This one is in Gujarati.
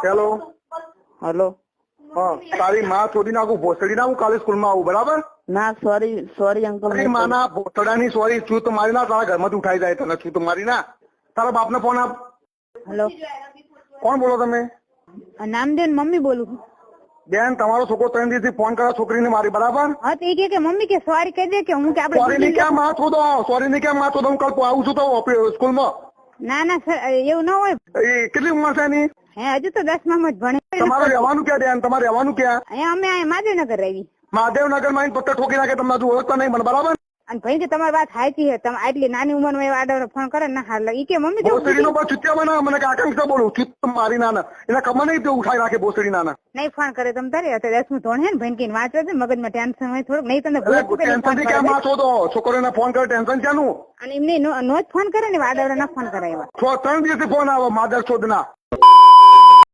Hello hello. હા તારી માં છોડી નાખું ભોસડી ના હું કાલે સ્કૂલમાં આવું બરાબર ના સોરી અંકલ. તારી માના ભોસડાની સોરી છું તો મારી ના તારા ઘરમાંથી ઉઠાઈ જાય તને છું તો મારી ના તારા બાપને ફોન આપ. હેલો. કોણ બોલો તમે? નામદેવ મમ્મી બોલું છું. બેન તમારો છોકરો 3 દિવસથી ફોન કરે છોકરીને મારી બરાબર હા તો એ કે મમ્મી કે સોરી કહી દે કે હું કે સોરી ની આપણે ક્યાં માં છો દો સોરી ની ક્યાં માં છો દો હું કાલ આવું છું તો સ્કૂલમાં. ના ના સર એવું ન હોય. એ કેટલી ઉંમર છે એની? હે હજુ તો 10માં જ ભણે. તમારે રહેવાનું ક્યાં બેન? તમારે રહેવાનું ક્યાં? અહીંયા અમે અહીંયા માધવનગર રહી. મહાદેવનગર માં પત્તર ઠોકી નાખે તમને હજુ ઓળખતા નહીં મને બરાબર. અને ભાઈ કે તમારી વાત સાચી છે તમે આટલી નાની ઉંમરમાં એવા આડો ફોન કરે ના હાલ ઈ કે મમ્મી ભોસડી નો પણ ચુત્યા બના મને આકાંક્ષા બોલું ચુત મારી નાના એના કમર નહીં તો ઉઠાઈ નાખે ભોસડી નાના. નહીં ફોન કરે તમે તારે અત્યારે 10મું ધોરણ હે ને ભાઈ કે વાંચવા છે મગજમાં ટેન્શન હોય થોડુંક નહીં તમને ટેન્શન થી ક્યાં માં છો તો છોકરીને ફોન કરે ટેન્શન ક્યાંનું? અને એમને નો જ ફોન કરે ને આડો ના ફોન કરાવ્યા. 3 દિવસથી ફોન આવે માધર ચોદના.